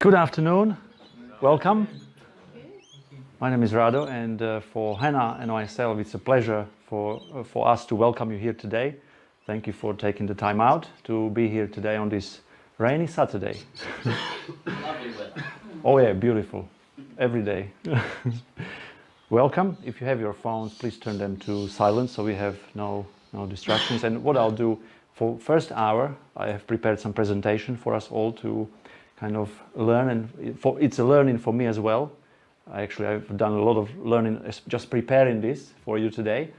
Good afternoon, welcome. My name is Rado, and for Hannah and myself it's a pleasure for us to welcome you here today. Thank you for taking the time out to be here today on this rainy Saturday. Lovely weather. Oh yeah, beautiful, every day. Welcome. If you have your phones, please turn them to silent so we have no distractions. And what I'll do for first hour, I have prepared some presentation for us all to kind of learn, and it's a learning for me as well. I've done a lot of learning just preparing this for you today.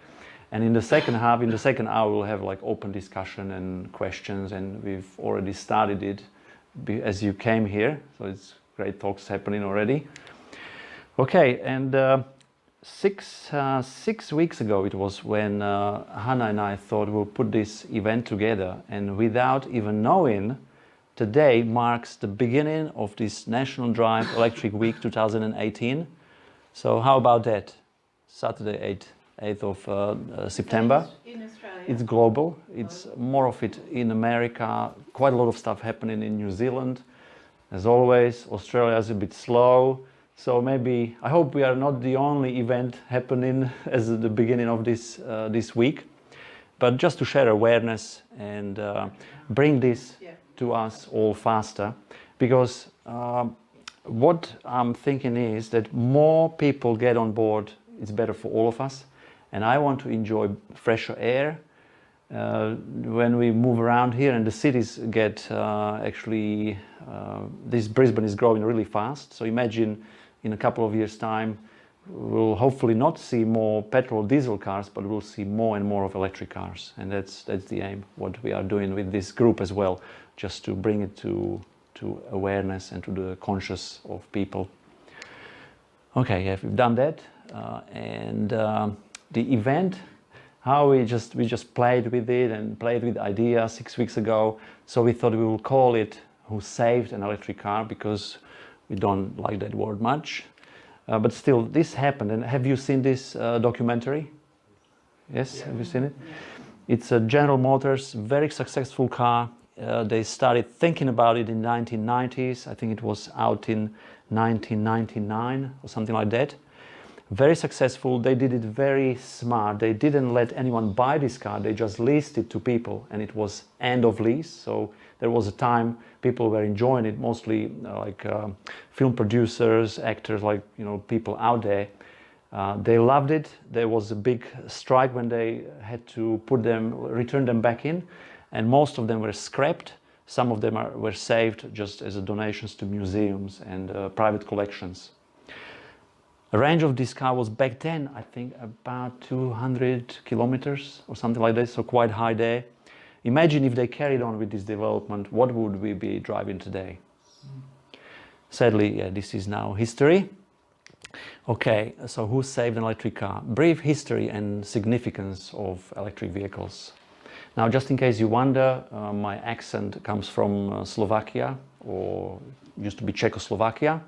And in the second half, in the second hour, we'll have like open discussion and questions, and we've already started it as you came here, so it's great talks happening already. Okay, and six weeks ago it was when Hannah and I thought we'll put this event together, and without even knowing, today marks the beginning of this National Drive Electric Week 2018. So how about that? Saturday 8th of September. In Australia. It's global. It's more of it in America. Quite a lot of stuff happening in New Zealand. As always, Australia is a bit slow. So maybe, I hope we are not the only event happening as the beginning of this week. But just to share awareness and bring this to us all faster, because what I'm thinking is that more people get on board, it's better for all of us. And I want to enjoy fresher air when we move around here, and the cities get this Brisbane is growing really fast. So imagine in a couple of years' time, we'll hopefully not see more petrol diesel cars, but we'll see more and more of electric cars. And that's the aim, what we are doing with this group as well, just to bring it to awareness and to the conscious of people. Okay, yeah, we've done that. And the event, how we just played with it and played with the idea 6 weeks ago. So we thought we will call it Who Saved an Electric Car, because we don't like that word much. But still, this happened. And have you seen this documentary? Yes, yeah. Have you seen it? Yeah. It's a General Motors, very successful car. They started thinking about it in the 1990s. I think it was out in 1999 or something like that. Very successful. They did it very smart. They didn't let anyone buy this car. They just leased it to people, and it was end of lease. So there was a time people were enjoying it, mostly film producers, actors, people out there. They loved it. There was a big strike when they had to return them back in, and most of them were scrapped. Some of them were saved just as donations to museums and private collections. The range of this car was back then, I think, about 200 kilometers or something like that, so quite high there. Imagine if they carried on with this development, what would we be driving today? Sadly, yeah, this is now history. Okay, so who saved an electric car? Brief history and significance of electric vehicles. Now, just in case you wonder, my accent comes from Slovakia, or used to be Czechoslovakia.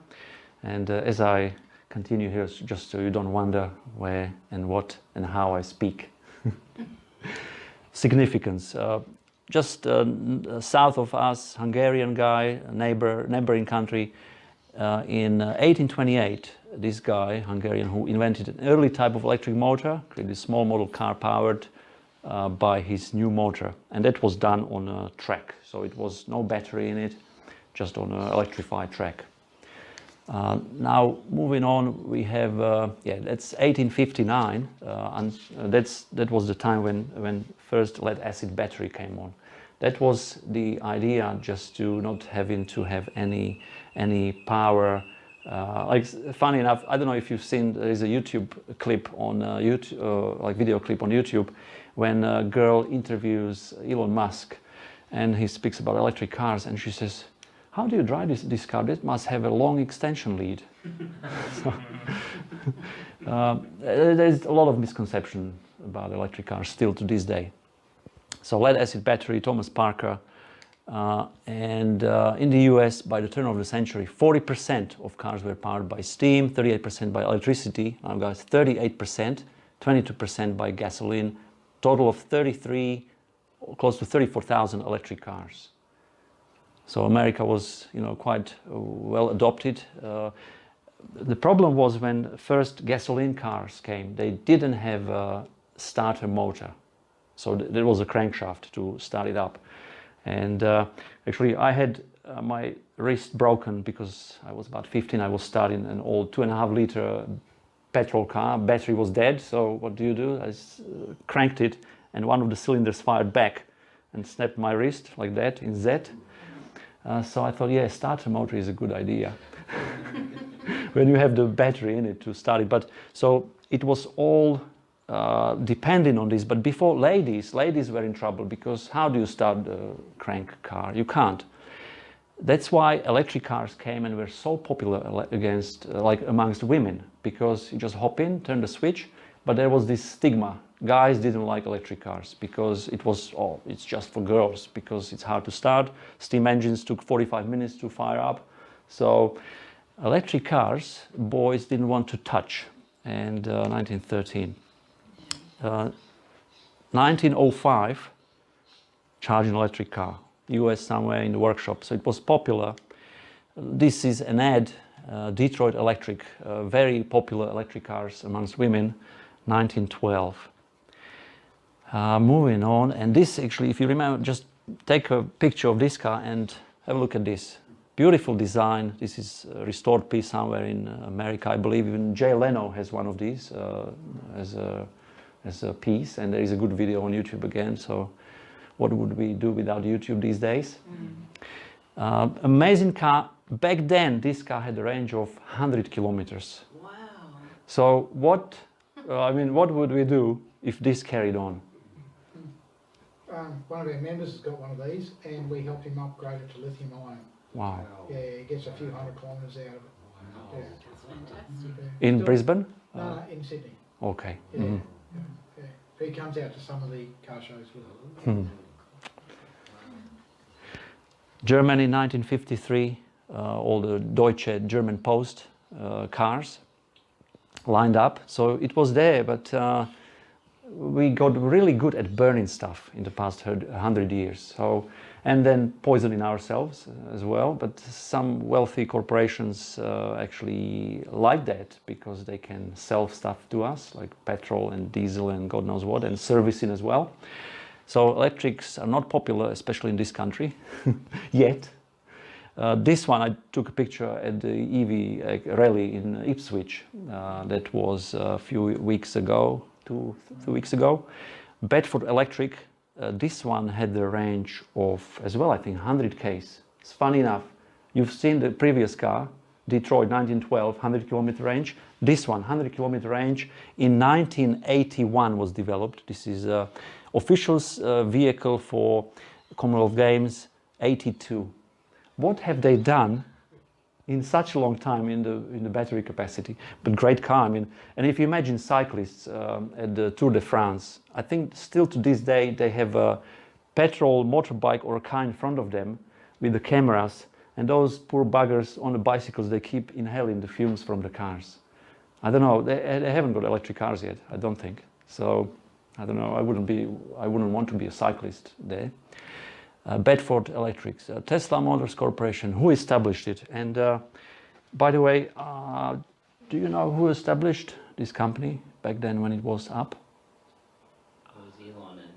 And as I continue here, just so you don't wonder where and what and how I speak. Significance. Just south of us, Hungarian guy, neighboring country. In 1828, this guy, Hungarian, who invented an early type of electric motor, created a small model car powered by his new motor. And that was done on a track. So it was no battery in it, just on an electrified track. Now, moving on, we have, that's 1859, and that was the time when first lead-acid battery came on. That was the idea, just to not having to have any power. Funny enough, I don't know if you've seen, there is a YouTube clip on video clip on YouTube, when a girl interviews Elon Musk, and he speaks about electric cars, and she says, "How do you drive this car? It must have a long extension lead." There's a lot of misconception about electric cars still to this day. So lead-acid battery, Thomas Parker, and in the US, by the turn of the century, 40% of cars were powered by steam, 38% by electricity, now guys, 38%, 22% by gasoline, total of 33, close to 34,000 electric cars. So America was, quite well adopted. The problem was when first gasoline cars came, they didn't have a starter motor. So there was a crankshaft to start it up. And actually I had my wrist broken because I was about 15. I was starting an old 2.5 liter petrol car. Battery was dead. So what do? I cranked it and one of the cylinders fired back and snapped my wrist like that in Z. So I thought, yeah, starter motor is a good idea. When you have the battery in it to start it. But so it was all depending on this. But before ladies were in trouble because how do you start a crank car? You can't. That's why electric cars came and were so popular amongst women, because you just hop in, turn the switch. But there was this stigma. Guys didn't like electric cars because it's just for girls, because it's hard to start. Steam engines took 45 minutes to fire up. So electric cars, boys didn't want to touch. And 1913. 1905, charging electric car. US somewhere in the workshop. So it was popular. This is an ad, Detroit Electric, very popular electric cars amongst women, 1912. Moving on, and this actually, if you remember, just take a picture of this car and have a look at this. Beautiful design. This is a restored piece somewhere in America. I believe even Jay Leno has one of these as a piece, and there is a good video on YouTube again. So what would we do without YouTube these days? Amazing car. Back then, this car had a range of 100 kilometers. Wow. So what would we do if this carried on? One of our members has got one of these, and we helped him upgrade it to lithium ion. Wow. Yeah, he gets a few 100 kilometres out of it. Yeah. That's fantastic. Yeah. In Brisbane? No, in Sydney. Okay. Yeah. Mhm. Yeah. He comes out to some of the car shows with it. Germany, 1953, all the Deutsche German Post cars lined up. So it was there, but we got really good at burning stuff in the past 100 years. So, and then poisoning ourselves as well. But some wealthy corporations actually like that because they can sell stuff to us, like petrol and diesel and God knows what, and servicing as well. So electrics are not popular, especially in this country, yet. This one, I took a picture at the EV rally in Ipswich. That was a few weeks ago, two weeks ago. Bedford Electric, this one had the range of, as well, I think, 100 k's. It's funny enough, you've seen the previous car, Detroit 1912, 100 kilometer range. This one, 100 kilometer range, in 1981 was developed. This is official vehicle for Commonwealth Games, 82. What have they done in such a long time in the battery capacity? But great car, I mean, and if you imagine cyclists at the Tour de France, I think still to this day they have a petrol motorbike or a car in front of them with the cameras, and those poor buggers on the bicycles, they keep inhaling the fumes from the cars. I don't know, they haven't got electric cars yet, I don't think. So, I don't know, I wouldn't want to be a cyclist there. Bedford Electric, Tesla Motors Corporation, who established it? And by the way, do you know who established this company back then when it was up? It was Elon and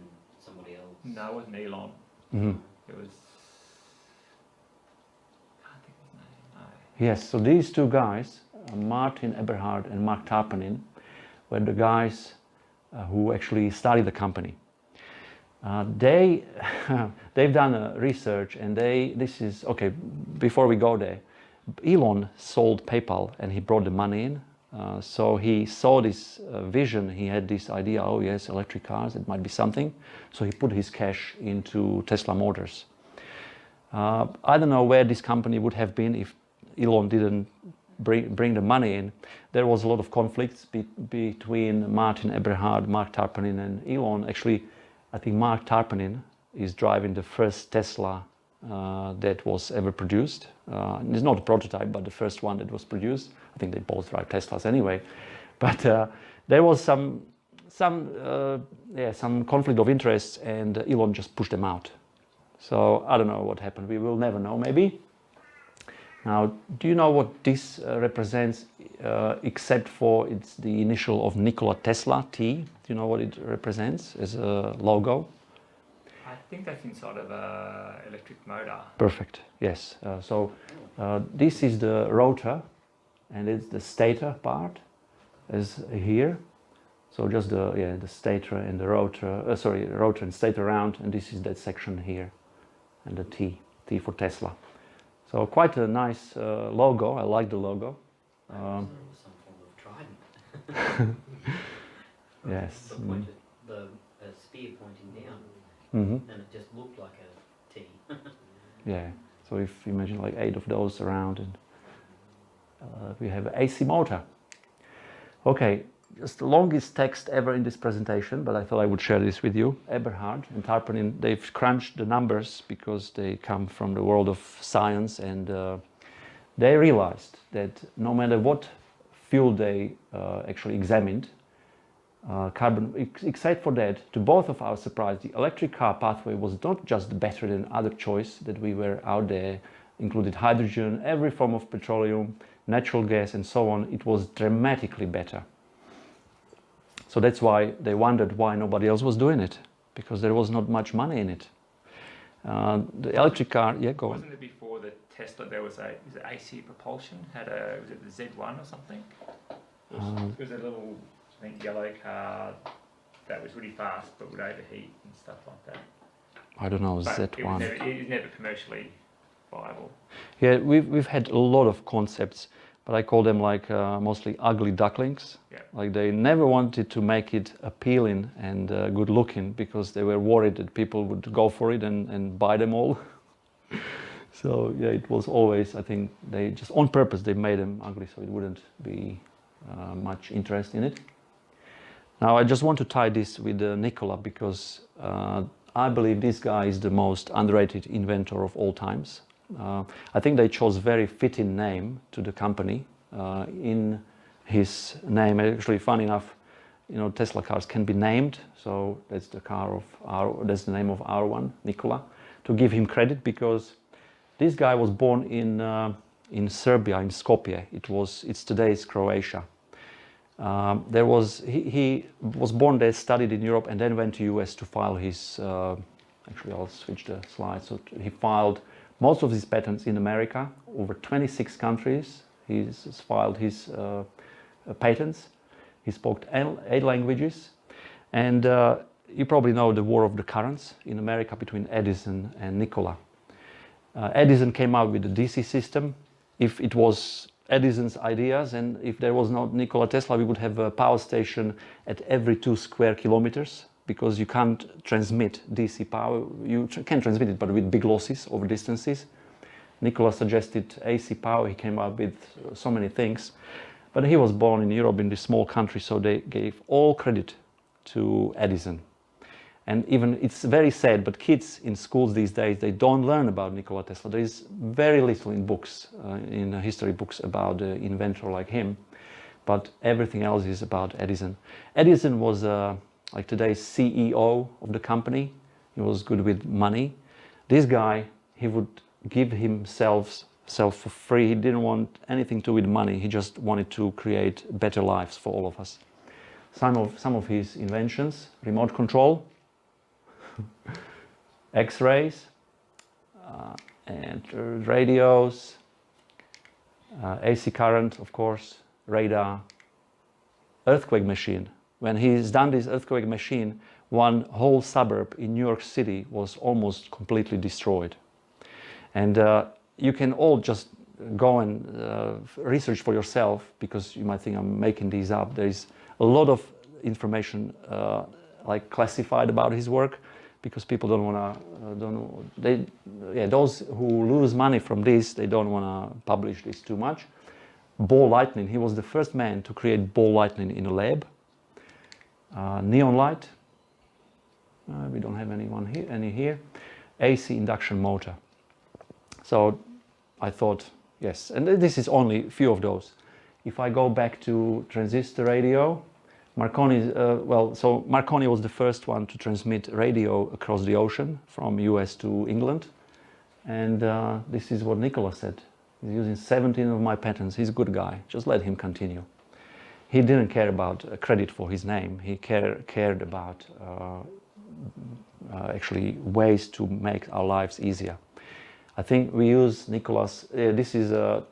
somebody else. No, it wasn't Elon. Mm-hmm. It was... I can't think of his name. No. Yes, so these two guys, Martin Eberhard and Mark Tarpanin, were the guys who actually started the company. They've done a research, and before we go there, Elon sold PayPal and he brought the money in. So he saw this vision, he had this idea, oh yes, electric cars, it might be something. So he put his cash into Tesla Motors. I don't know where this company would have been if Elon didn't bring the money in. There was a lot of conflicts between Martin Eberhard, Mark Tarpanin and Elon. Actually, I think Mark Tarpanin is driving the first Tesla that was ever produced. It's not a prototype, but the first one that was produced. I think they both drive Teslas anyway. But there was some conflict of interest, and Elon just pushed them out. So I don't know what happened. We will never know, maybe. Now, do you know what this represents, except for it's the initial of Nikola Tesla, T? Do you know what it represents as a logo? I think that's inside of a electric motor. Perfect, yes. This is the rotor, and it's the stator part, as here. So just the stator and the rotor, rotor and stator round, and this is that section here, and the T for Tesla. So quite a nice logo. I like the logo. Some form of trident. Yes. The spear pointing down, Mm-hmm. and it just looked like a T. Yeah. So if you imagine like 8 of those around, and we have an AC motor. Okay. Just the longest text ever in this presentation, but I thought I would share this with you. Eberhard and Tarpanin, they've crunched the numbers because they come from the world of science, and they realized that no matter what fuel they actually examined, carbon, except for that, to both of our surprise, the electric car pathway was not just better than other choice that we were out there, included hydrogen, every form of petroleum, natural gas, and so on. It was dramatically better. So that's why they wondered why nobody else was doing it, because there was not much money in it. The electric car, yeah, go on. Wasn't it before the Tesla there was AC propulsion? Was it the Z1 or something? It was a little, I think, yellow car that was really fast but would overheat and stuff like that. I don't know, But Z1. it was never commercially viable. Yeah, we've had a lot of concepts, but I call them like mostly ugly ducklings. Yeah. Like they never wanted to make it appealing and good looking because they were worried that people would go for it and buy them all. So yeah, it was always, I think they just on purpose they made them ugly so it wouldn't be much interest in it. Now I just want to tie this with Nikola because I believe this guy is the most underrated inventor of all times. I think they chose very fitting name to the company. In his name, actually, funny enough, you know, Tesla cars can be named, so that's that's the name of our one, Nikola, to give him credit because this guy was born in Serbia, in Skopje. It's today's Croatia. He was born there, studied in Europe, and then went to US to file his. Actually, I'll switch the slide. So he filed most of his patents in America, over 26 countries. He's filed his patents. He spoke 8 languages. And you probably know the war of the currents in America between Edison and Nikola. Edison came out with the DC system. If it was Edison's ideas and if there was not Nikola Tesla, we would have a power station at every 2 square kilometers because you can't transmit DC power. You can transmit it, but with big losses over distances. Nikola suggested AC power. He came up with so many things. But he was born in Europe in this small country, so they gave all credit to Edison. And even, it's very sad, but kids in schools these days, they don't learn about Nikola Tesla. There is very little in books, in history books about an inventor like him. But everything else is about Edison. Edison was like today's CEO of the company. He was good with money. This guy, he would give himself for free. He didn't want anything to do with money. He just wanted to create better lives for all of us. Some of his inventions: remote control, X-rays, and radios, AC current, of course, radar, earthquake machine. When he's done this earthquake machine, one whole suburb in New York City was almost completely destroyed. And you can all just go and research for yourself, because you might think I'm making these up. There is a lot of information like classified about his work, because people don't want to, those who lose money from this, they don't want to publish this too much. Ball lightning, he was the first man to create ball lightning in a lab. Neon light, we don't have any here. AC induction motor. So I thought, yes, and this is only a few of those. If I go back to transistor radio, Marconi, so Marconi was the first one to transmit radio across the ocean from US to England. And this is what Nicola said. He's using 17 of my patents. He's a good guy. Just let him continue. He didn't care about credit for his name. He cared about actually ways to make our lives easier. I think we use Nicola's, this is a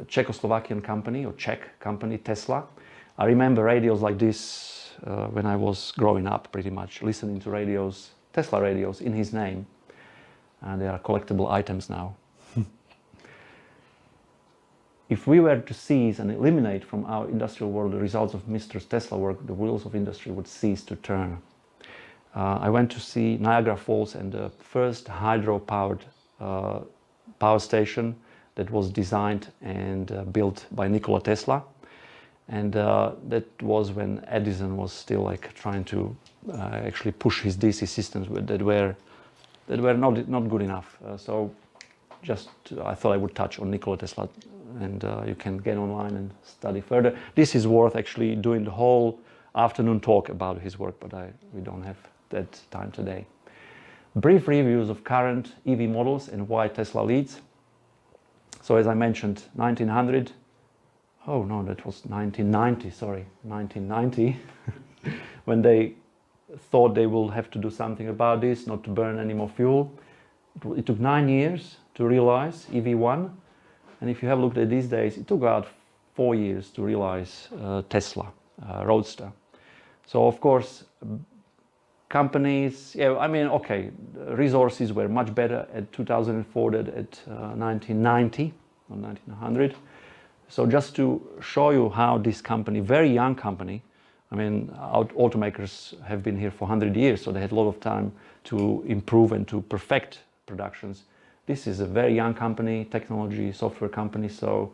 Czechoslovakian company or Czech company, Tesla. I remember radios like this when I was growing up, pretty much listening to radios, Tesla radios in his name. And they are collectible items now. If we were to seize and eliminate from our industrial world the results of Mr. Tesla's work, the wheels of industry would cease to turn. I went to see Niagara Falls and the first hydro-powered power station that was designed and built by Nikola Tesla. And that was when Edison was still like trying to actually push his DC systems that were not good enough. So just I thought I would touch on Nikola Tesla, and you can get online and study further. This is worth actually doing the whole afternoon talk about his work, but we don't have that time today. Brief reviews of current EV models and why Tesla leads. So as I mentioned, 1900. Oh no, that was 1990, sorry, 1990, when they thought they will have to do something about this, not to burn any more fuel. It took 9 years to realize EV1, and if you have looked at these days, it took about 4 years to realize Tesla Roadster. So of course, companies, yeah, I mean, okay, resources were much better at 2004 than at 1990 or 1900. So just to show you how this company, very young company, I mean, automakers have been here for 100 years, so they had a lot of time to improve and to perfect productions. This is a very young company, technology, software company, so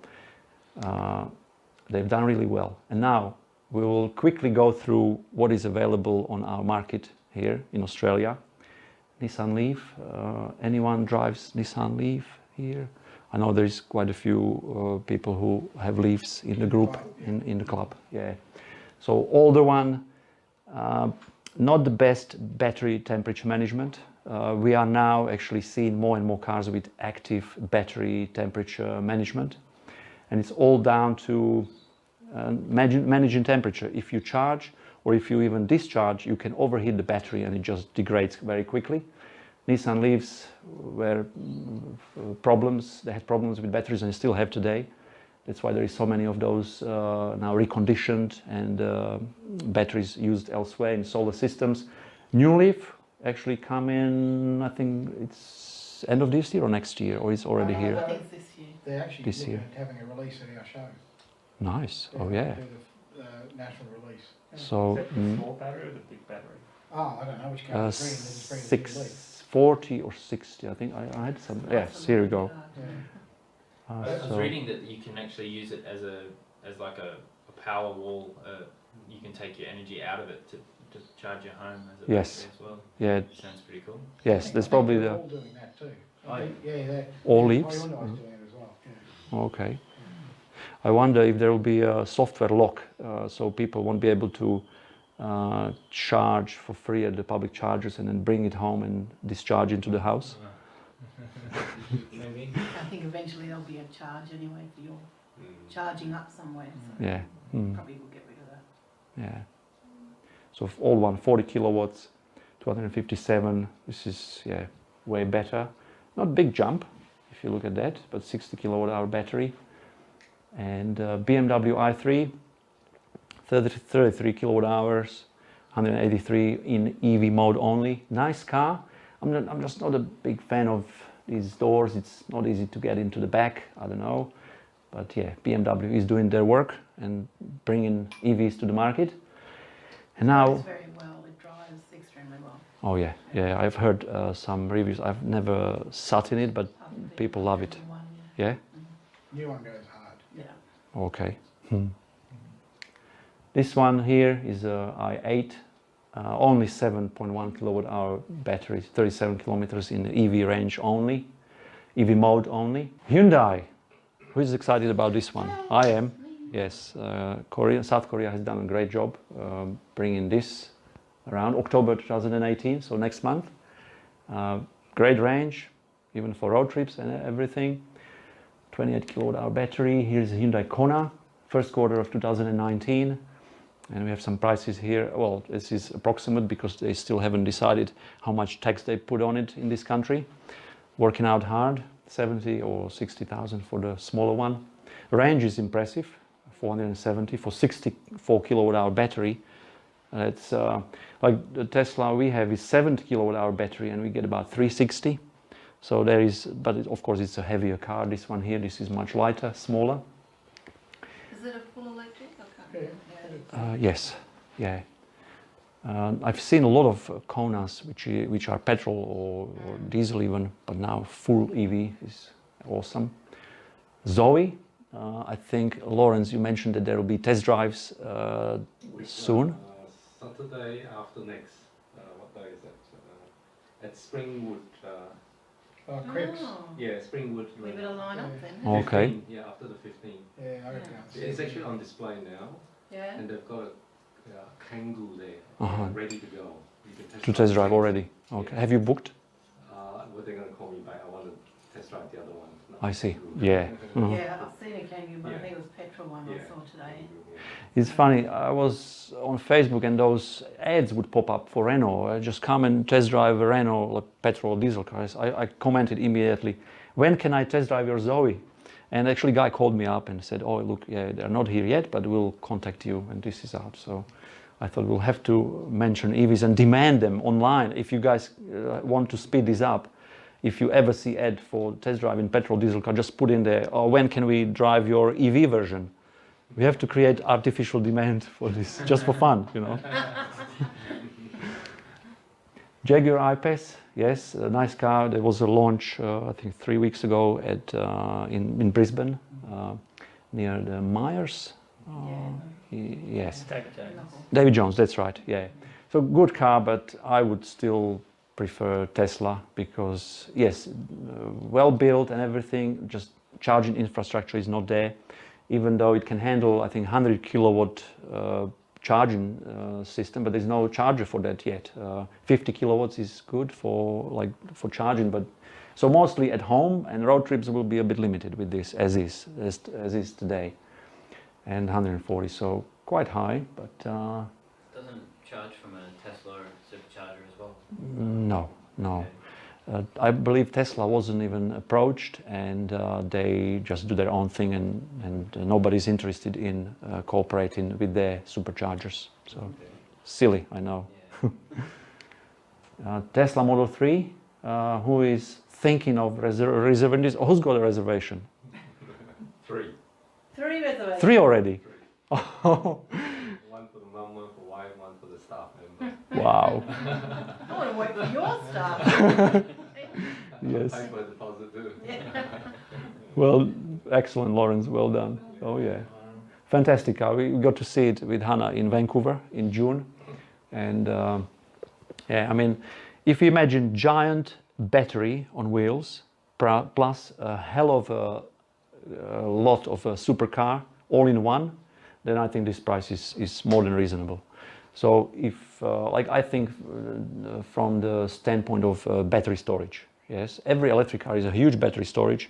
they've done really well. And now we will quickly go through what is available on our market here in Australia. Nissan Leaf, anyone drives Nissan Leaf here? I know there's quite a few people who have Leafs in the group, in the club, yeah. So older one, not the best battery temperature management. We are now actually seeing more and more cars with active battery temperature management. And it's all down to managing temperature. If you charge or if you even discharge, you can overheat the battery and it just degrades very quickly. Nissan Leafs were problems, they had problems with batteries and still have today. That's why there is so many of those now reconditioned and batteries used elsewhere in solar systems. New Leaf actually come in, I think it's end of this year or next year, or it's already here? I think it's this year. They're actually This looking year. at having a release at our show. Nice, oh They're yeah. gonna do the national release. So, Is that the small battery or the big battery? Oh, I don't know which car it's bringing. It's bringing the big leaf. 640 or 60, I think I had some, yes, here we go. Yeah. I was reading that you can actually use it as like a power wall. You can take your energy out of it to charge your home as a Yes. battery as well. Yeah, Sounds pretty cool. yes, that's probably they're the, all doing that too. Oh, yeah. Yeah, all yeah, Leafs? Hyundai's doing it as well. Yeah. Okay. I wonder if there will be a software lock, so people won't be able to charge for free at the public chargers and then bring it home and discharge into the house. Maybe. I think eventually there'll be a charge anyway for your charging up somewhere. So Yeah. Mm. probably we'll get rid of that. Yeah. So all one 40 kilowatts, 257. This is way better. Not big jump if you look at that, but 60 kilowatt hour battery. And BMW i3, 33 kilowatt hours, 183 in EV mode only. Nice car. I'm just not a big fan of these doors. It's not easy to get into the back. I don't know, but yeah, BMW is doing their work and bringing EVs to the market. And now, It's very well. It drives extremely well. oh yeah, I've heard some reviews. I've never sat in it, but Other people love it. One, Yeah. New one goes hard. yeah. Okay. This one here is a i8, only 7.1 kilowatt hour battery, 37 kilometers in EV range only, EV mode only. Hyundai. Who is excited about this one? I am. Yes, South Korea has done a great job bringing this around October 2018, so next month. Great range, even for road trips and everything. 28 kilowatt hour battery. Here's a Hyundai Kona, first quarter of 2019. And we have some prices here. Well, this is approximate because they still haven't decided how much tax they put on it in this country. Working out hard, 70 or 60,000 for the smaller one. Range is impressive, 470 for 64 kilowatt hour battery. It's like the Tesla we have is 70 kilowatt hour battery and we get about 360. So there is, but of course it's a heavier car. This one here, this is much lighter, smaller. Is it a full electric? Yeah. Yes, yeah. I've seen a lot of Konas which are petrol or diesel even, but now full EV is awesome. Zoe, I think Lawrence, you mentioned that there will be test drives soon. Saturday after next. What day is that? At Springwood. Cricks. Yeah, Springwood. We better line up then. 15, Okay. Yeah, after the 15. Yeah, I reckon. It's actually on display now, Yeah. and they've got a Kangoo there, ready to go. You can To test drive already. Okay. Yeah. Have you booked? Well, they're going to call me back. I want to test drive the other one. not I see. Kangoo. Yeah. Mhm. Yeah, I've seen a Kangaroo, but I think it was petrol one I Yeah. saw today. It's funny, I was on Facebook and those ads would pop up for Renault. Just come and test drive a Renault, like petrol or diesel cars. I commented immediately, when can I test drive your Zoe? And actually a guy called me up and said, oh look, yeah, they're not here yet, but we'll contact you when this is out. So I thought we'll have to mention EVs and demand them online. If you guys want to speed this up, if you ever see ad for test driving petrol diesel car, just put in there, oh, when can we drive your EV version? We have to create artificial demand for this, just for fun, you know. Jaguar I-Pace, yes, a nice car. There was a launch, I think 3 weeks ago at in Brisbane, near the Myers. Yes, David Jones. David Jones, that's right, yeah. So good car, but I would still prefer Tesla because, yes, well built and everything, just charging infrastructure is not there. Even though it can handle, I think, 100 kilowatt charging system, but there's no charger for that yet. 50 kilowatts is good for charging, but so mostly at home and road trips will be a bit limited with this as is today, and 140, so quite high, but Doesn't charge from a Tesla or supercharger as well? no. Okay. I believe Tesla wasn't even approached, and they just do their own thing, and nobody's interested in cooperating with their superchargers. So silly, I know. Yeah. Tesla Model 3, who is thinking of reserving this? Who's got a reservation? 3. 3 reservations. 3 already. One for the mum, one for wife, one for the staff member. Wow. I want to wait for your stuff. Yes. Pay for the deposit too. Well, excellent, Lawrence. Well done. Oh yeah. Fantastic car. We got to see it with Hannah in Vancouver in June, and yeah, I mean, if you imagine giant battery on wheels plus a hell of a lot of a supercar all in one, then I think this price is more than reasonable. So if, like I think from the standpoint of battery storage, yes, every electric car is a huge battery storage.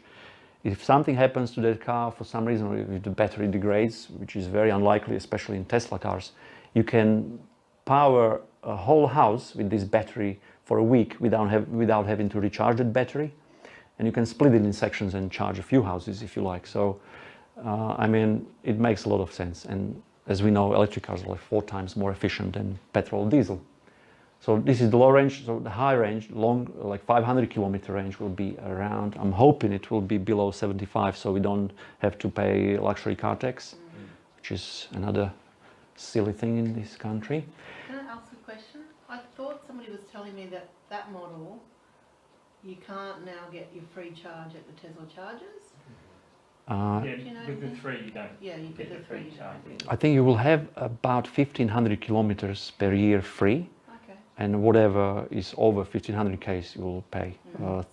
If something happens to that car for some reason, or if the battery degrades, which is very unlikely, especially in Tesla cars, you can power a whole house with this battery for a week without having to recharge that battery. And you can split it in sections and charge a few houses if you like. So, I mean, it makes a lot of sense. And as we know, electric cars are like 4 times more efficient than petrol or diesel. So this is the low range. So the high range, long, like 500 kilometer range will be around, I'm hoping it will be below 75, so we don't have to pay luxury car tax, which is another silly thing in this country. Can I ask a question? I thought somebody was telling me that that model, you can't now get your free charge at the Tesla chargers. Yeah, you know with the anything? 3 you don't Yeah, you get get the the free free charging. I think you will have about 1,500 kilometers per year free, Okay. and whatever is over 1,500 k's you will pay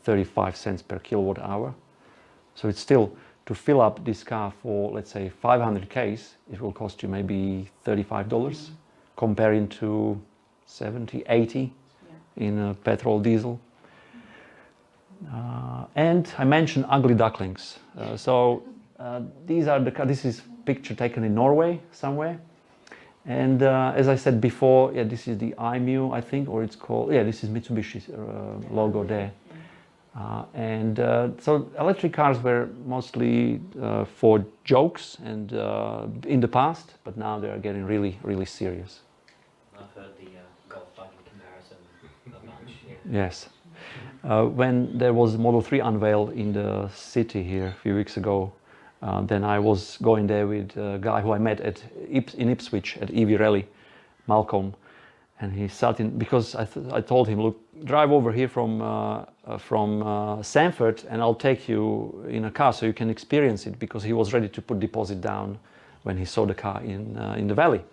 35 cents per kilowatt hour. So it's still to fill up this car for, let's say, 500 Ks, it will cost you maybe $35, comparing to 70, 80 in a petrol diesel. And I mentioned ugly ducklings. This is picture taken in Norway somewhere. And as I said before, yeah, this is the IMU, I think, or it's called, yeah, this is Mitsubishi's logo there. So electric cars were mostly for jokes and in the past, but now they are getting really, really serious. I've heard the golf buggy comparison a bunch. Yeah. Yes. When there was Model 3 unveiled in the city here a few weeks ago, then I was going there with a guy who I met in Ipswich at EV Rally, Malcolm, and he started, because I told him, look, drive over here from Sanford and I'll take you in a car so you can experience it, because he was ready to put deposit down when he saw the car in the valley.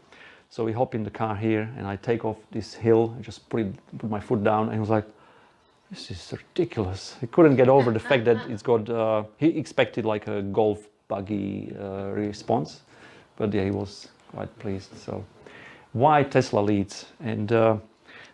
So we hop in the car here and I take off this hill and just put my foot down, and he was like, this is ridiculous. He couldn't get over the fact that it's got, he expected like a golf buggy response, but yeah, he was quite pleased. So why Tesla leads? And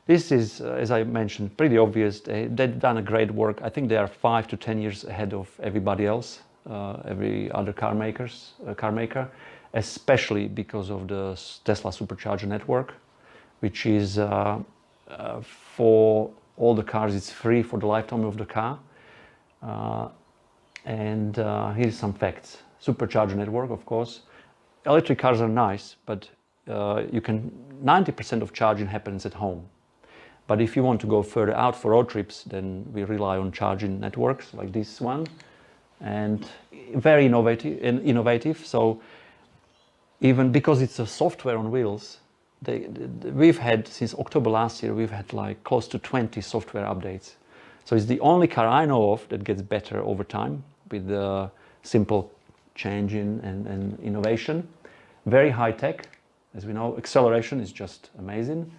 this is, as I mentioned, pretty obvious. They've done a great work. I think they are 5 to 10 years ahead of everybody else, every other car maker, especially because of the Tesla supercharger network, which is for all the cars, it's free for the lifetime of the car. Here's some facts. Supercharger network, of course. Electric cars are nice, but 90% of charging happens at home. But if you want to go further out for road trips, then we rely on charging networks like this one, and very innovative. So even because it's a software on wheels, we've had, since October last year, we've had like close to 20 software updates. So it's the only car I know of that gets better over time with simple changing and innovation. Very high tech, as we know. Acceleration is just amazing.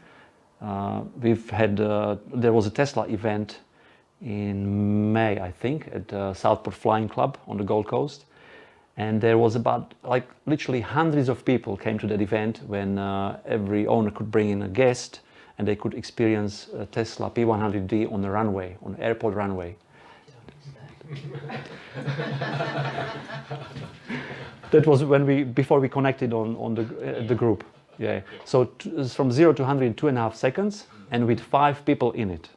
We've had, there was a Tesla event in May, I think, at Southport Flying Club on the Gold Coast. And there was about, like, literally hundreds of people came to that event when every owner could bring in a guest and they could experience a Tesla P100D on the runway, on the airport runway. That was when before we connected on the group. Yeah. So from 0 to 100 in 2.5 seconds, and with 5 people in it.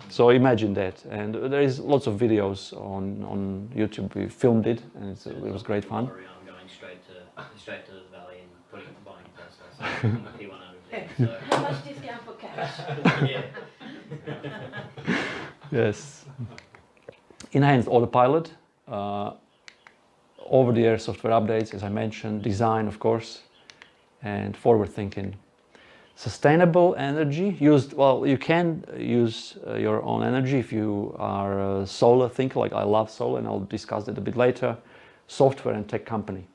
So imagine that. And there is lots of videos on YouTube. We filmed it, and it was great fun. I'm going straight to the valley and buying Tesla. So I'm a P100. So. How much discount for cash? Yeah. Yes. Enhanced autopilot, over-the-air software updates, as I mentioned, design, of course, and forward thinking. Sustainable energy used, well, you can use your own energy if you are a solar thinker, like I love solar, and I'll discuss that a bit later. Software and tech company.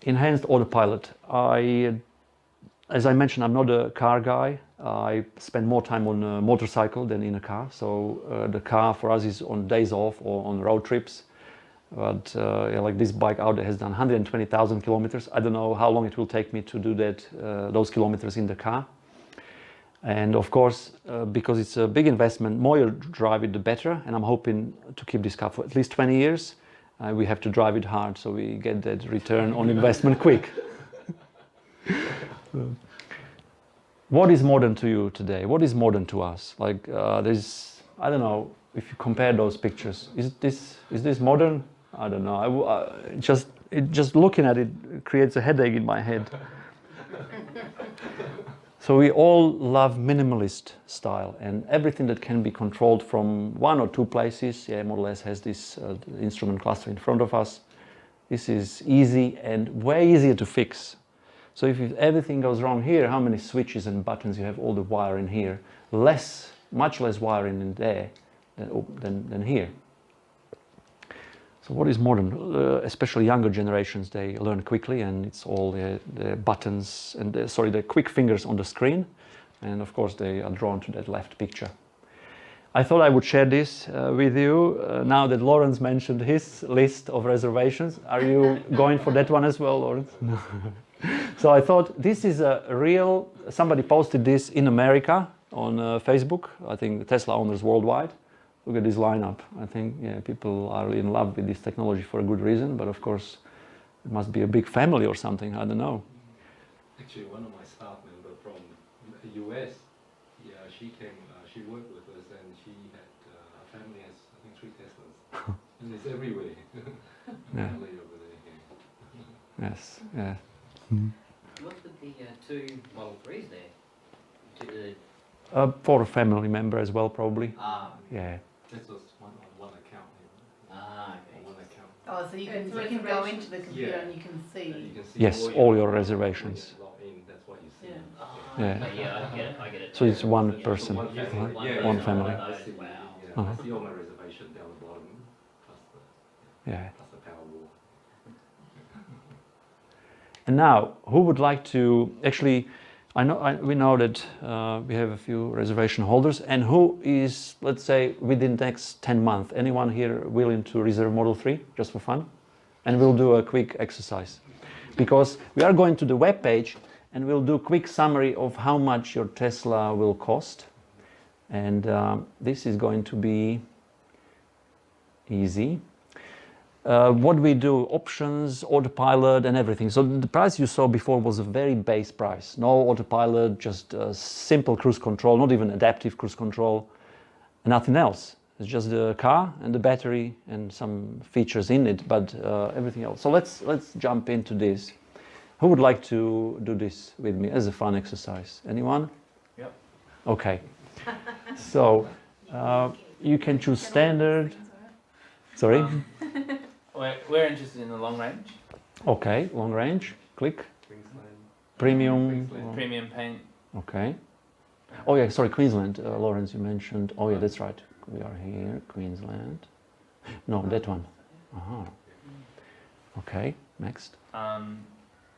Enhanced autopilot. As I mentioned, I'm not a car guy. I spend more time on a motorcycle than in a car. So the car for us is on days off or on road trips. But yeah, like this bike out there has done 120,000 kilometers. I don't know how long it will take me to do that, those kilometers in the car. And of course, because it's a big investment, more you drive it, the better. And I'm hoping to keep this car for at least 20 years. We have to drive it hard so we get that return on investment quick. What is modern to you today? What is modern to us? Like there's, I don't know, if you compare those pictures, is this modern? I don't know. Just looking at it creates a headache in my head. So we all love minimalist style, and everything that can be controlled from 1 or 2 places. Yeah, Model S has this instrument cluster in front of us. This is easy and way easier to fix. So if everything goes wrong here, how many switches and buttons you have, all the wire in here, much less wiring in there than here. So what is modern? Especially younger generations, they learn quickly, and it's all the buttons and the quick fingers on the screen, and of course they are drawn to that left picture. I thought I would share this with you now that Lawrence mentioned his list of reservations. Are you going for that one as well, Lawrence? No. So I thought this is a real, somebody posted this in America on Facebook, I think Tesla owners worldwide. Look at this lineup. I think people are in love with this technology for a good reason, but of course it must be a big family or something, I don't know. Actually, one of my staff member from the US, she came, she worked with us, and she had a family has, I think, 3 Teslas. And it's everywhere. Yeah. Family over there. Yes, yeah. What's with the 2 Model 3s there? For a family member as well, probably. Ah, Yeah. This was one on one account. okay. On one account. Oh, so you It's can go reservations. into the computer Yeah. and you can And see. you can see Yes, all your reservations. Log in, that's what you see. Yeah. Oh, Yeah. okay, yeah, I get it, I get it. So it's one Yeah. person. One Yeah, family. one Yeah, person, one one family. of I those, see, wow. yeah, Uh-huh. I see all my reservation down the bottom, Yeah. plus the power wall. And now, who would like to actually? We know that we have a few reservation holders, and who is, let's say, within the next 10 months? Anyone here willing to reserve Model 3 just for fun? And we'll do a quick exercise, because we are going to the web page, and we'll do a quick summary of how much your Tesla will cost, and this is going to be easy. What we do, options, autopilot and everything. So the price you saw before was a very base price. No autopilot, just simple cruise control, not even adaptive cruise control, nothing else. It's just the car and the battery and some features in it, but everything else. So let's jump into this. Who would like to do this with me as a fun exercise? Anyone? Yep. Okay. So you can choose standard. Sorry? We're interested in the long range, Okay, long range, click, Queensland. premium, Queensland. premium paint. okay. Oh yeah, sorry, Queensland, Lawrence, you mentioned, oh yeah, that's right, we are here, Queensland. No, that one. Uh-huh. Okay, next.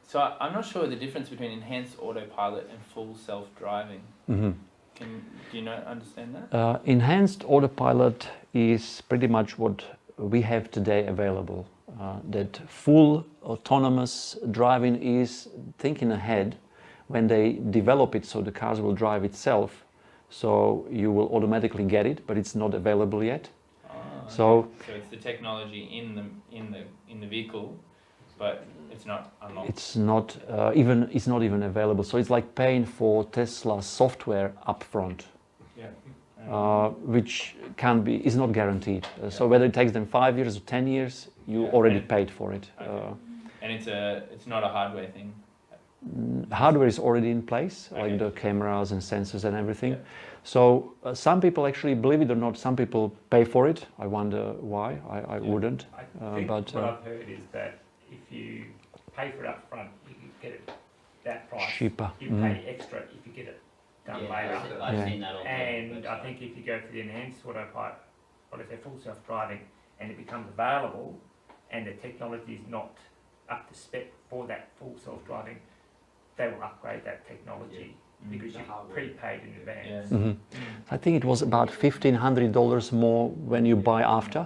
So I'm not sure the difference between enhanced autopilot and full self-driving. Mm-hmm. Do you understand that? Enhanced autopilot is pretty much what we have today available. That full autonomous driving is thinking ahead when they develop it so the cars will drive itself. So you will automatically get it, but it's not available yet. So it's the technology in the vehicle, but it's not unlocked. it's not even available. So it's like paying for Tesla software upfront. Yeah. Which is not guaranteed. So whether it takes them 5 years or 10 years, you already paid for it. Okay. And it's not a hardware thing. Hardware is already in place, Okay. like the cameras and sensors and everything. Yeah. So some people actually, believe it or not, some people pay for it. I wonder why. I wouldn't. I think But what I've heard is that if you pay for it up front, you can get it that price. cheaper. You Mhm. pay extra if you get it done later. I've Yeah. seen that on the And I website. think if you go for the enhanced autopilot, what is it, full self-driving, and it becomes available, and the technology is not up to spec for that full self-driving, they will upgrade that technology because The you hardware. prepaid in advance. Mhm. I think it was about $1,500 more when you buy after,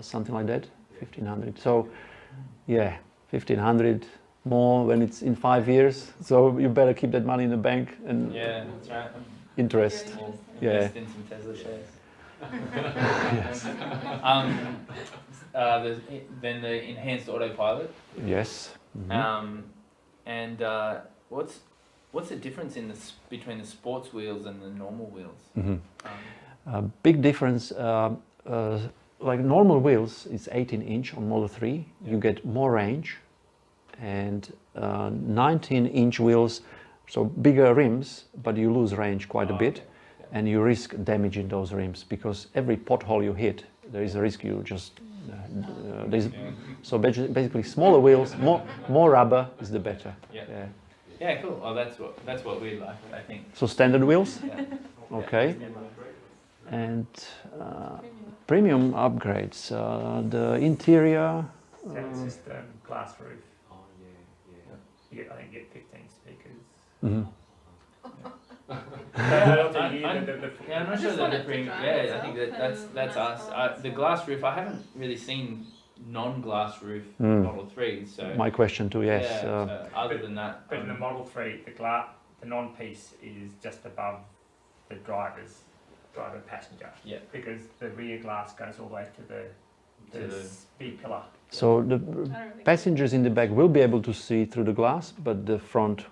something like that. 1,500. So, yeah, 1,500 more when it's in 5 years. So you better keep that money in the bank and Yeah, that's right. interest. We'll Yeah. invest in some Tesla shares. Yes. Then the enhanced autopilot. Yes. Mhm. And what's the difference between the sports wheels and the normal wheels? Mhm. Big difference. Like normal wheels, it's 18-inch on Model 3. You get more range, and 19-inch wheels, so bigger rims, but you lose range quite a bit, and you risk damaging those rims because every pothole you hit, there is a risk you just. So basically, smaller wheels, more rubber is the better. Yeah. Yeah. Yeah, cool. Well, that's what we like, I think. So standard wheels, Yeah. okay, and premium upgrades. The interior. Sound system, glass roof. Oh, yeah. I think you get 15 speakers. Mhm. So after a Yeah, I'm not I sure just that want the it to premium. drive Yeah, I itself think that's and that's nice us. colours. The glass roof. I haven't really seen non-glass roof Mm. Model 3s. So My question too, yes. yeah. So other than that, But in the Model 3, the non-piece is just above the driver passenger. Yeah. Because the rear glass goes all the way to To the the- speed pillar. So the I don't really passengers in the back will be able to see through the glass, but the front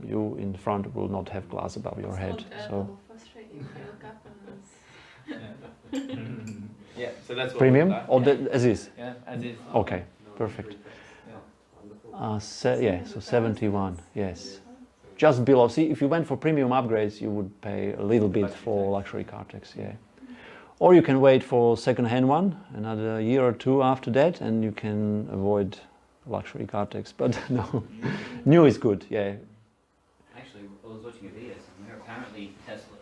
you in the front will not have glass above your head. So It'll frustrate you if you look up and it's yeah. So that's what premium we've done. or Yeah. as is. Yeah, as is. Okay, perfect. So 71, yes. Just below. See, if you went for premium upgrades, you would pay a little bit for luxury car tax, yeah. Or you can wait for second-hand one, another year or two after that, and you can avoid luxury car tax. But no, new is good, yeah. Actually, I was watching a video somewhere. Apparently,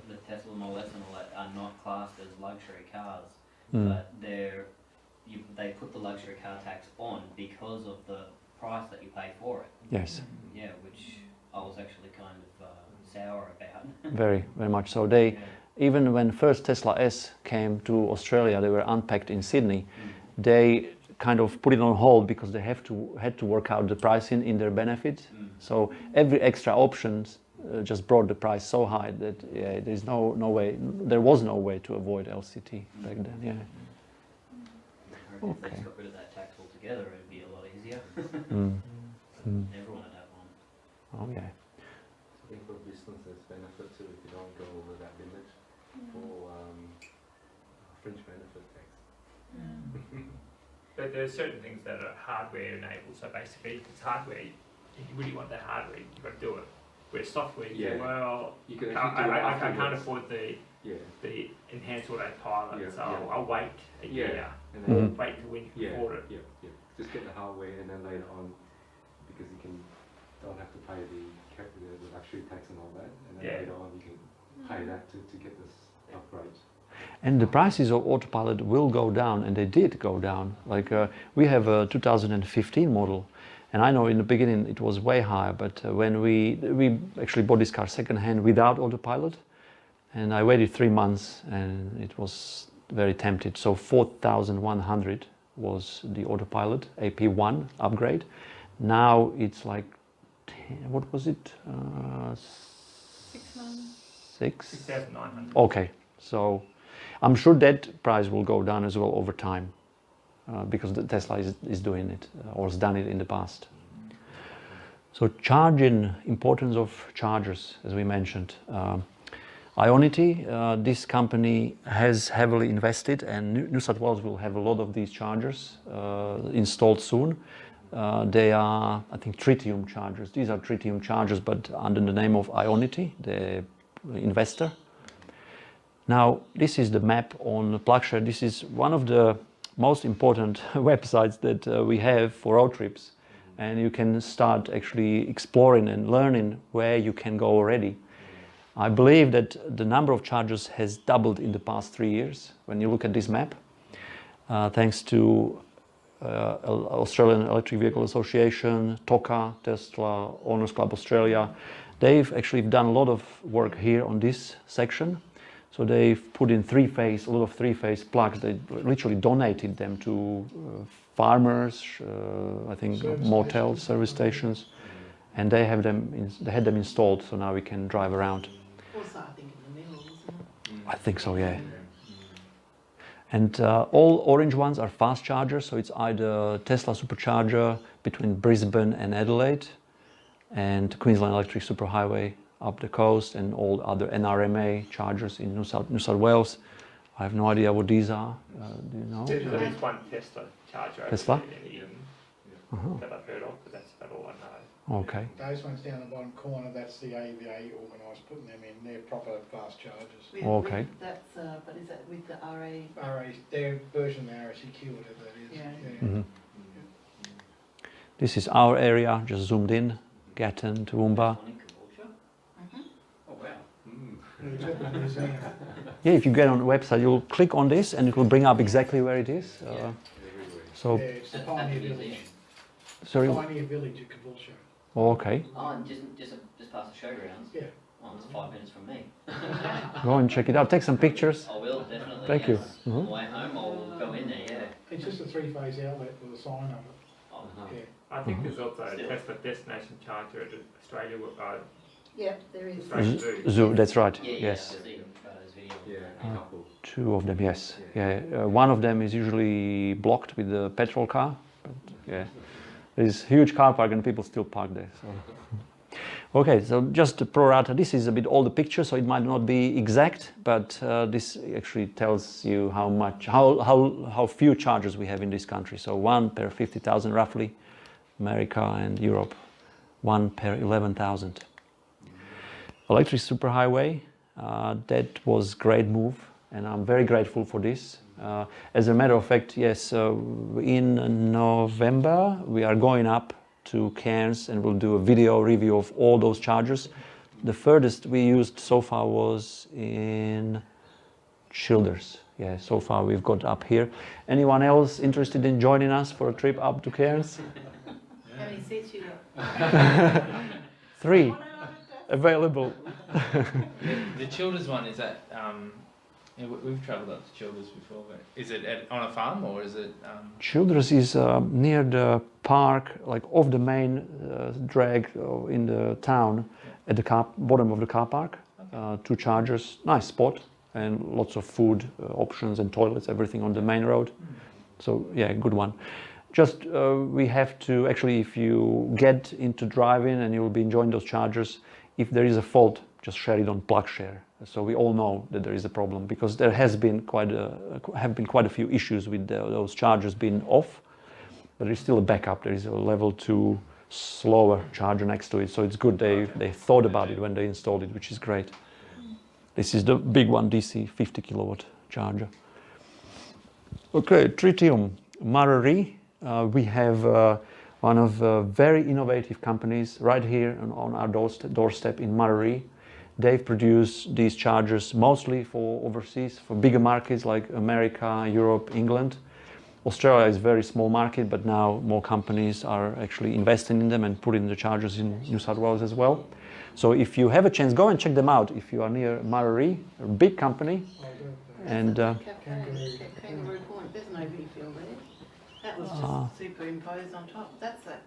the Tesla Model S and all that are not classed as luxury cars, Mm. but they put the luxury car tax on because of the price that you pay for it. Yes, Yeah, which I was actually kind of sour about. very, very much so. They, Yeah. even when first Tesla S came to Australia, they were unpacked in Sydney. They kind of put it on hold because they had to work out the pricing in their benefit. Mm. So every extra option just brought the price so high that there's no way, there was no way to avoid LCT back then. Yeah. If they Okay. just got rid of that tax altogether, it'd be a lot easier. Mm. Mm. Everyone would have one. Oh yeah. I think for business there's benefit too if you don't go over that limit for fringe benefit tax. But there are certain things that are hardware enabled. So basically, if it's hardware, if you really want that hardware, you've got to do it. Where software, you Yeah. go, well, You can I actually do it can't afterwards. afford Yeah. the enhanced autopilot, Yeah, so yeah. I'll wait a Yeah. year. And Mhm. then Wait till when you can yeah, afford it. yeah, yeah. Just get the hardware and then later on, because you don't have to pay the luxury tax and all that, and then Yeah. later on you can pay that to get this upgrade. And the prices of autopilot will go down, and they did go down. Like we have a 2015 model, and I know in the beginning it was way higher, but when we actually bought this car second hand without autopilot, and I waited 3 months, and it was very tempted. So 4,100 was the autopilot AP1 upgrade. Now it's like, what was it? 6? 6,900. Okay, so I'm sure that price will go down as well over time because the Tesla is doing it or has done it in the past. So charging, importance of chargers, as we mentioned. Ionity, this company has heavily invested, and New South Wales will have a lot of these chargers installed soon. They are, I think, tritium chargers. These are tritium chargers, but under the name of Ionity, the investor. Now, this is the map on PlugShare. This is one of the most important websites that we have for road trips. And you can start actually exploring and learning where you can go already. I believe that the number of chargers has doubled in the past 3 years when you look at this map, thanks to Australian Electric Vehicle Association, TOCA, Tesla Owners Club Australia. They've actually done a lot of work here on this section. So they've put in a lot of three-phase plugs. They literally donated them to farmers, I think Service motels, stations. service stations, and they had them installed. So now we can drive around. Also, I think in the middle, isn't it? I think so, yeah. And all orange ones are fast chargers, so it's either Tesla supercharger between Brisbane and Adelaide, and Queensland Electric Superhighway up the coast, and all other NRMA chargers in New South Wales. I have no idea what these are. Do you know? There's at least one Tesla charger over Tesla? there Uh-huh. that I've heard of, but that's about all I know. Okay. Those ones down the bottom corner, that's the AVA organised putting them in. They're proper fast chargers. Okay. That's, but is that with the RA? RA, their version of the RSEQ, whatever that is. Yeah. Mhm. This is our area, just zoomed in, Gatton, Toowoomba. One in Caboolture? Mhm. Oh wow. It's at the museum. Yeah, if you get on the website, you'll click on this and it will bring up exactly where it is. Everywhere. So, Yeah, it's the At Pioneer the Village. museum. sorry. Pioneer Village at Caboolture. Oh, okay. Oh, and just past the showgrounds. Yeah. Oh, it's 5 minutes from me. Go and check it out. Take some pictures. I will, definitely. Thank you. yes. On the way home, I'll go in there, yeah. It's just a three-phase outlet with a sign on it. Oh, Yeah. I think there's also a Still. Tesla destination charger at Australia, Yep, there is. Australia Zoo. Zoo, that's right. yeah, yes. I've seen those videos. Yeah, a couple. 2 of them, yes. Yeah. One of them is usually blocked with the petrol car. But yeah, there's huge car park and people still park there. So. Okay, so just to pro rata, this is a bit older picture, so it might not be exact, but this actually tells you how few chargers we have in this country. So 1 per 50,000 roughly, America and Europe, 1 per 11,000. Electric superhighway, that was great move, and I'm very grateful for this. As a matter of fact, yes, in November we are going up to Cairns and we'll do a video review of all those chargers. The furthest we used so far was in Childers. Yeah, so far we've got up here. Anyone else interested in joining us for a trip up to Cairns? How many seats you got? 3 available. The Childers one, is that, yeah, we've travelled up to Childers before, but is it on a farm or is it? Childers is near the park, like off the main drag in the town, at the bottom of the car park. 2 chargers, nice spot, and lots of food options and toilets, everything on the main road. So yeah, good one. Just we have to, actually, if you get into driving and you'll be enjoying those chargers, if there is a fault, just share it on PlugShare. So we all know that there is a problem, because there have been quite a few issues with those chargers being off, but there is still a backup. There is a level 2 slower charger next to it, so it's good they thought about it when they installed it, which is great. This is the big one, DC 50 kilowatt charger. Okay, Tritium, Marari. We have one of the very innovative companies right here on our doorstep in Marari. They've produced these chargers mostly for overseas, for bigger markets like America, Europe, England. Australia is a very small market, but now more companies are actually investing in them and putting the chargers in New South Wales as well. So if you have a chance, go and check them out if you are near Marari, a big company. And Kangaroo Point, there's no refill there. That was just superimposed on top. That's a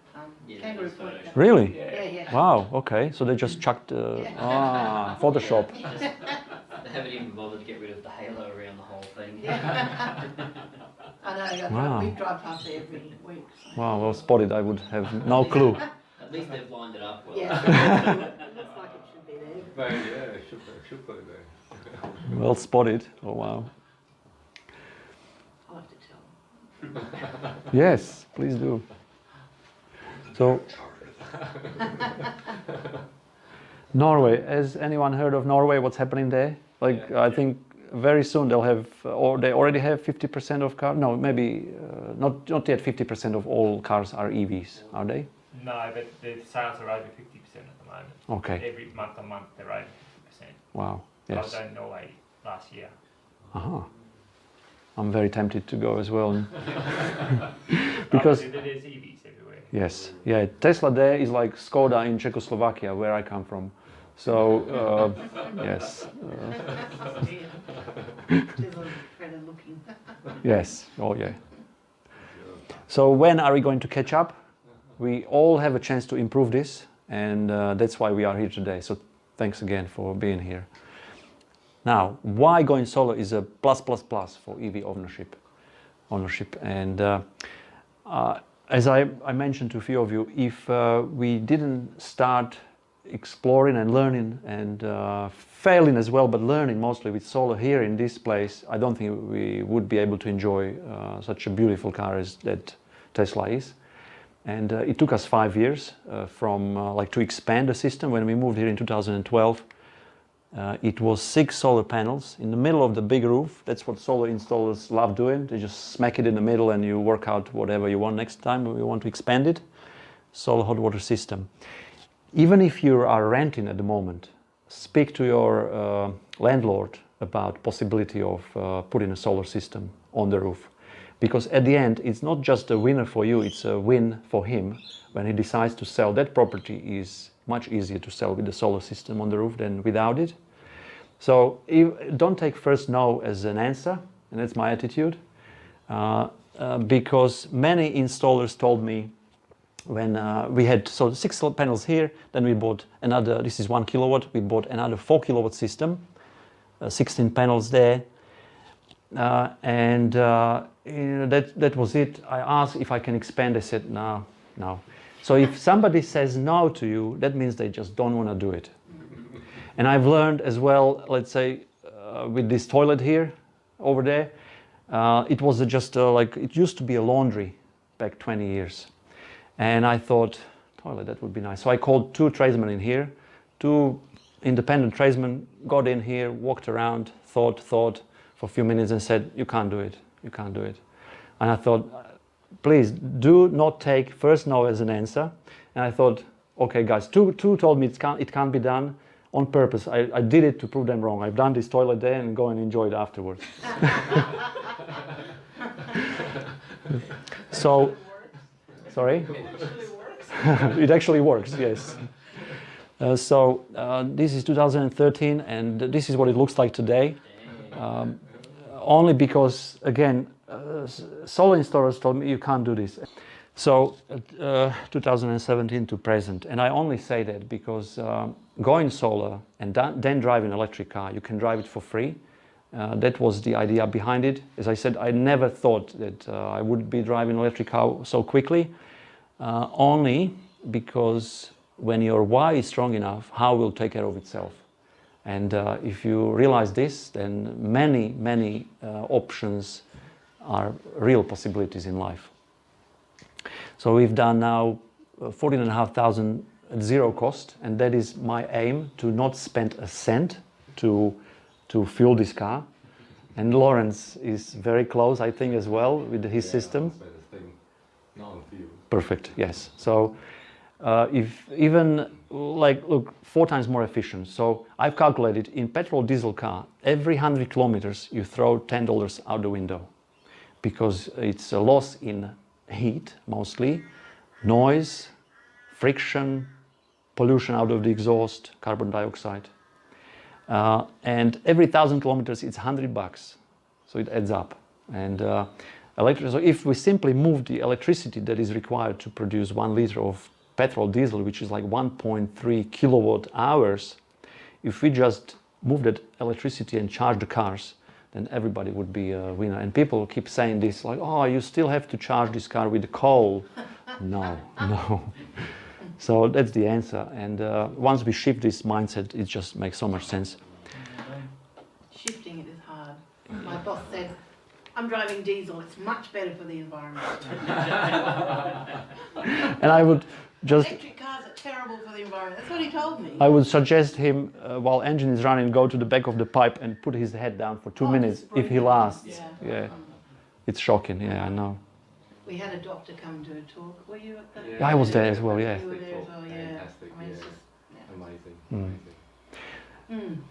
Yeah, Kangaroo that's Point. Photoshop. really? Yeah, yeah. Wow, okay. So they just chucked, Photoshop. They haven't even bothered to get rid of the halo around the whole thing. Yeah. I know, Wow. we drive past it every week. So. Wow, well spotted. I would have no clue. At least they've lined it up well. Yeah, it looks like it should be there. But yeah, it should go there. Well spotted. Oh wow. I'll have to tell them. Yes, please do. So, Norway. Has anyone heard of Norway? What's happening there? Like, I think very soon they'll have, or they already have 50% of cars. No, maybe not yet 50% of all cars are EVs, are they? No, but the sales are over 50% at the moment. Okay. Every month on month they're over 50%. Wow. I Yes. was in Norway last year. Aha. I'm very tempted to go as well. Because There's EVs everywhere. yes, yeah, Tesla there is like Skoda in Czechoslovakia, where I come from. So yes, There's a better looking. yes, oh yeah. So when are we going to catch up? We all have a chance to improve this, and that's why we are here today. So thanks again for being here. Now, why going solar is a plus for EV ownership. And as I mentioned to a few of you, if we didn't start exploring and learning and failing as well, but learning mostly with solar here in this place, I don't think we would be able to enjoy such a beautiful car as that Tesla is. And it took us 5 years to expand the system. When we moved here in 2012, it was 6 solar panels in the middle of the big roof. That's what solar installers love doing. They just smack it in the middle and you work out whatever you want next time when you want to expand it. Solar hot water system. Even if you are renting at the moment, speak to your landlord about possibility of putting a solar system on the roof. Because at the end, it's not just a winner for you, it's a win for him. When he decides to sell, that property is much easier to sell with the solar system on the roof than without it. So don't take first no as an answer, and that's my attitude, because many installers told me when we had 6 panels here, then we bought another, this is 1 kilowatt, we bought another 4 kilowatt system, 16 panels there, and that was it. I asked if I can expand. They said no. So if somebody says no to you, that means they just don't want to do it. And I've learned as well, let's say, with this toilet here, over there, it was just like, it used to be a laundry back 20 years. And I thought, toilet, that would be nice. So I called 2 tradesmen in here, 2 independent tradesmen, got in here, walked around, thought for a few minutes and said, you can't do it, you can't do it. And I thought, please do not take first no as an answer. And I thought, okay guys, two told me it can't be done on purpose. I did it to prove them wrong. I've done this toilet there and go and enjoy it afterwards. So, sorry? It actually works, yes. This is 2013 and this is what it looks like today. Only because, again, solar installers told me you can't do this. So 2017 to present, and I only say that because going solar and then drive an electric car, you can drive it for free. That was the idea behind it. As I said, I never thought that I would be driving an electric car so quickly, only because when your why is strong enough, how will take care of itself. And if you realize this, then many options are real possibilities in life. So we've done now 14,500 at zero cost, and that is my aim, to not spend a cent to fuel this car. And Lawrence is very close, I think, as well with his system. Perfect, yes. So if even look, 4 times more efficient. So I've calculated in petrol diesel car, every 100 kilometers you throw $10 out the window, because it's a loss in heat mostly, noise, friction, pollution out of the exhaust, carbon dioxide. And every 1,000 kilometers it's $100, so it adds up. And so if we simply move the electricity that is required to produce 1 liter of petrol diesel, which is like 1.3 kilowatt hours, if we just move that electricity and charge the cars, then everybody would be a winner. And people keep saying this, like, oh, you still have to charge this car with coal. No. So that's the answer. And once we shift this mindset, it just makes so much sense. Shifting it is hard. My boss said, I'm driving diesel, it's much better for the environment. And I would just... Electric cars are terrible for the environment. That's what he told me. I would suggest him, while engine is running, go to the back of the pipe and put his head down for 2 minutes if he lasts. Yeah. It's shocking, yeah, I know. We had a doctor come to a talk. Were you at that? Yeah, I was there as well, yeah. You were there as well, yeah. Fantastic, I mean, it's yeah. just, Amazing.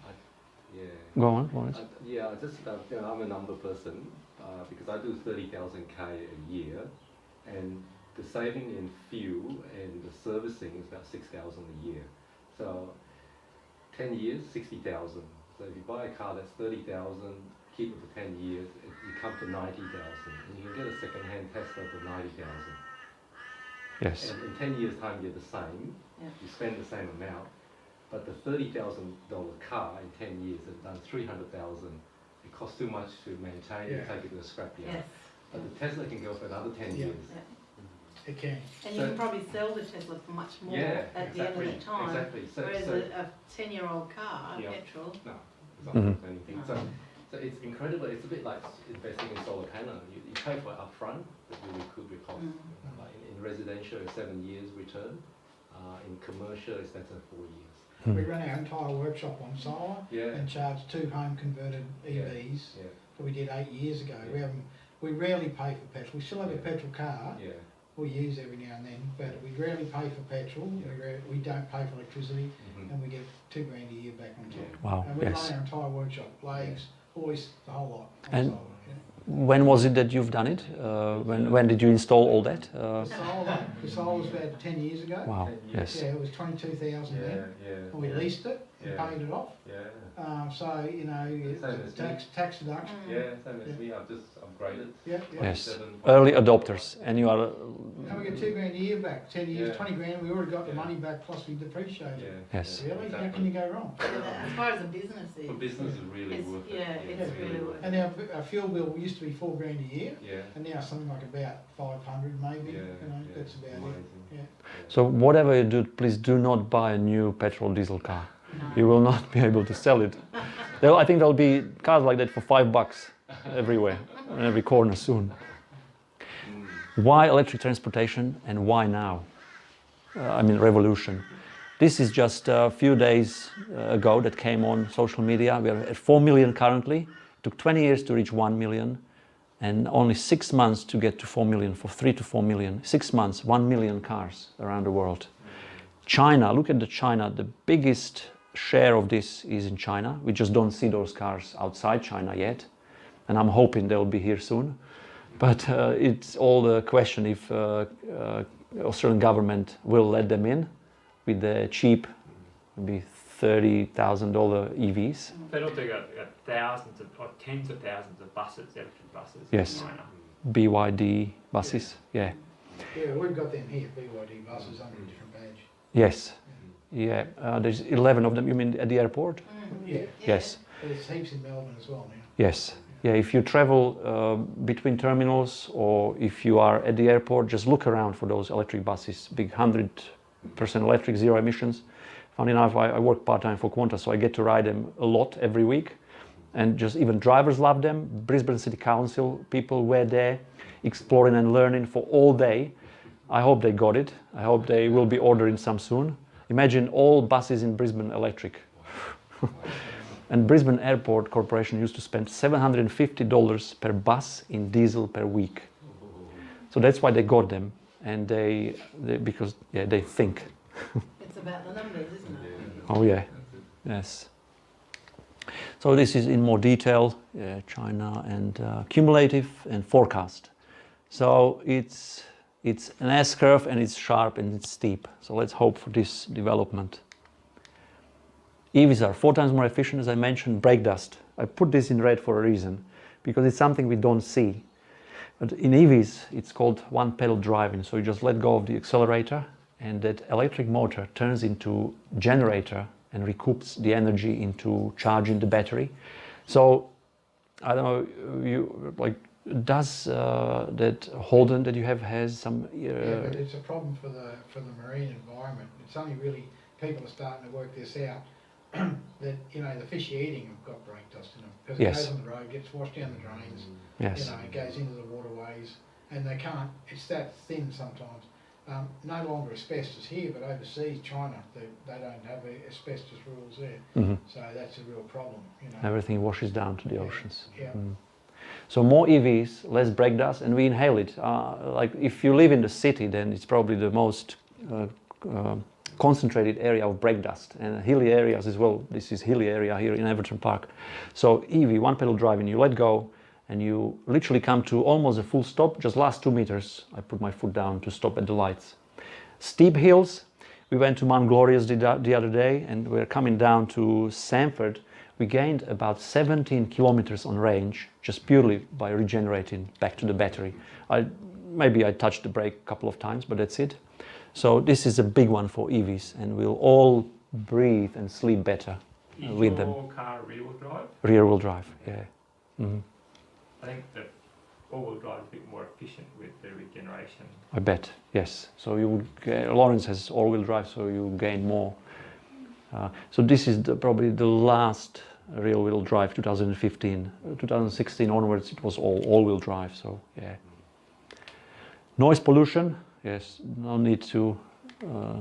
Yeah. Go on, Lawrence. Yeah, just I'm a number person because I do 30,000 K a year, and the saving in fuel and the servicing is about 6,000 a year. So 10 years, 60,000. So if you buy a car that's 30,000, keep it for 10 years, you come to 90,000. And you can get a second-hand Tesla for 90,000. Yes. And in 10 years' time, you're the same. Yeah. You spend the same amount. But the $30,000 car in 10 years has done 300,000. It costs too much to maintain and take it to a scrapyard. yes. But the Tesla can go for another 10 years. Yeah. It can. And you can probably sell the Tesla for much more Yeah, at the end of the time. Exactly. Whereas a 10-year-old car, Yeah. petrol, No, it's not worth anything. So it's incredible. It's a bit like investing in solar panel. You pay for it upfront, but you recoup your cost. Like in residential, it's 7 years return. In commercial, it's less than 4 years. We run our entire workshop on solar and charge 2 home converted EVs that we did 8 years ago. We rarely pay for petrol. We still have a petrol car we use every now and then, but we rarely pay for petrol. We don't pay for electricity, and we get $2 grand a year back on top. Wow, And we run yes. our entire workshop, blades, hoist, the whole lot. on And solar, when was it that you've done it? When did you install all that? The solar was about 10 years ago. Wow, yes. Yeah, it was 22,000 then. Yeah. And we leased it, and paid it off. So, you know, tax deduction. Same as me. I've just upgraded. Yes, early adopters, and you are. And we get $2,000 a year back, 10 years, 20 grand. We already got the money back plus we depreciated. Yes. Really? How can you go wrong? As far as a business is. For business, it's really worth it. It's really worth it. And our fuel bill used to be $4,000 a year, and now something like about 500 maybe. You know, that's about it. So whatever you do, please do not buy a new petrol diesel car. You will not be able to sell it. I think there'll be cars like that for $5 everywhere, in every corner soon. Why electric transportation and why now? Revolution. This is just a few days ago that came on social media. We are at 4 million currently. It took 20 years to reach 1 million and only 6 months to get to 4 million, for 3 to 4 million. 6 months, 1 million cars around the world. China, look at China. The biggest share of this is in China. We just don't see those cars outside China yet. And I'm hoping they'll be here soon. But it's all the question if Australian government will let them in with the cheap, maybe $30,000 EVs. They also got thousands of, or tens of thousands of buses, electric buses. Yes. In China. BYD buses, Yeah, we've got them here, BYD buses under a different badge. Yes. Yeah, there's 11 of them. You mean at the airport? Yes. There's heaps in Melbourne as well now. Yes. Yeah, if you travel between terminals or if you are at the airport, just look around for those electric buses, big 100% electric, zero emissions. Funny enough, I work part-time for Qantas, so I get to ride them a lot every week. And just even drivers love them. Brisbane City Council, people were there exploring and learning for all day. I hope they got it. I hope they will be ordering some soon. Imagine all buses in Brisbane electric. And Brisbane Airport Corporation used to spend $750 per bus in diesel per week. So that's why they got them, and because they think. It's about the numbers, isn't it? Oh yeah, yes. So this is in more detail, China and cumulative and forecast. So it's an S-curve and it's sharp and it's steep. So let's hope for this development. EVs are 4 times more efficient, as I mentioned. Brake dust. I put this in red for a reason, because it's something we don't see. But in EVs, it's called one-pedal driving. So you just let go of the accelerator, and that electric motor turns into generator and recoups the energy into charging the battery. So I don't know, does that Holden that you have has some? Yeah, but it's a problem for the marine environment. It's only really people are starting to work this out. That the fish you're eating have got brake dust in them because it goes on the road, gets washed down the drains. Yes. It goes into the waterways, and they can't. It's that thin sometimes. No longer asbestos here, but overseas, China, they don't have asbestos rules there. So that's a real problem. Everything washes down to the oceans. Yeah. So more EVs, less brake dust, and we inhale it. Like if you live in the city, then it's probably the most concentrated area of brake dust, and hilly areas as well. This is hilly area here in Everton Park. So EV, one pedal driving, you let go and you literally come to almost a full stop. Just last 2 meters, I put my foot down to stop at the lights. Steep hills, we went to Mount Glorious the other day, and we're coming down to Sanford. We gained about 17 kilometers on range just purely by regenerating back to the battery. Maybe I touched the brake a couple of times, but that's it. So this is a big one for EVs, and we'll all breathe and sleep better with them. Is your car rear-wheel drive? Rear-wheel drive, yeah. I think that all-wheel drive is a bit more efficient with the regeneration. I bet, yes. So you would, Lawrence has all-wheel drive, so you gain more. So this is probably the last rear-wheel drive, 2015. 2016 onwards, it was all-wheel drive, so yeah. Noise pollution. Yes, no need to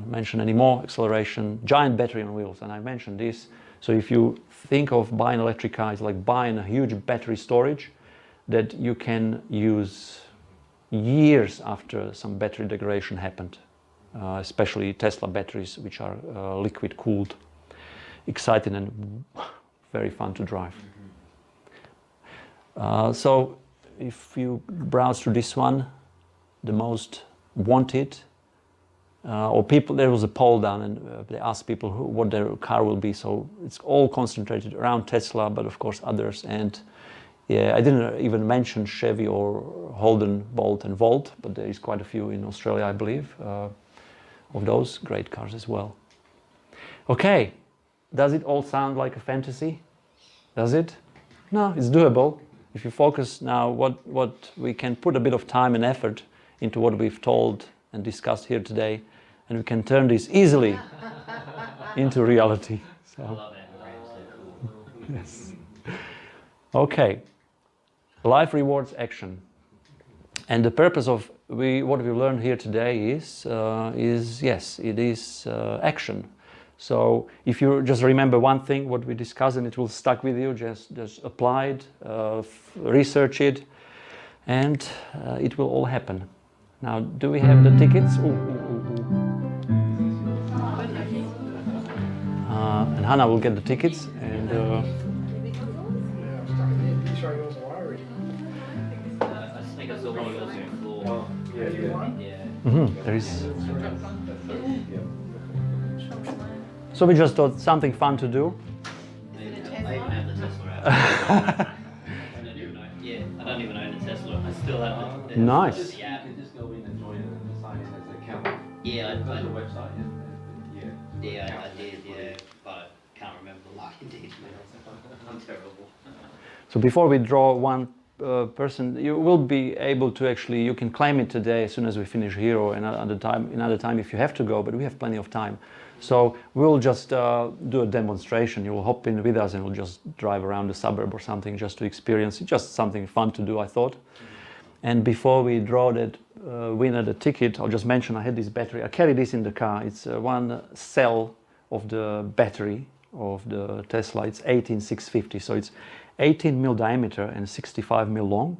mention any more. Acceleration, giant battery on wheels, and I mentioned this. So if you think of buying an electric car, it's like buying a huge battery storage that you can use years after some battery degradation happened, especially Tesla batteries, which are liquid cooled. Exciting and very fun to drive. So if you browse through this one, the most wanted or people, there was a poll done and they asked people what their car will be. So it's all concentrated around Tesla, but of course others. And yeah, I didn't even mention Chevy or Holden, Bolt and Volt, but there is quite a few in Australia, I believe, of those great cars as well. Okay, does it all sound like a fantasy? Does it? No, it's doable. If you focus now what we can put a bit of time and effort into what we've told and discussed here today, and we can turn this easily into reality. So, I love it. yes. Okay. Life rewards action, and the purpose of what we learned here today is yes, it is action. So if you just remember one thing, what we discussed, and it will stuck with you, just apply it, research it, and it will all happen. Now, do we have the tickets? And Hannah will get the tickets, and I think I saw one of yours on the floor. mm-hmm, there is. So we just thought something fun to do. I even have the Tesla app. I don't even own a Tesla. I still have the Nice. the app. You can just go in and join it and sign in as an account. Yeah, Go to the website I did, yeah, but I can't remember the login details. I'm terrible. So before we draw one person, you will be able to actually, you can claim it today as soon as we finish here, or another time if you have to go, but we have plenty of time. So we'll just do a demonstration. You will hop in with us and we'll just drive around the suburb or something just to experience it. Just something fun to do, I thought. And before we draw that winner the ticket, I'll just mention I had this battery. I carry this in the car. It's one cell of the battery of the Tesla. It's 18650, so it's 18 mil diameter and 65 mil long.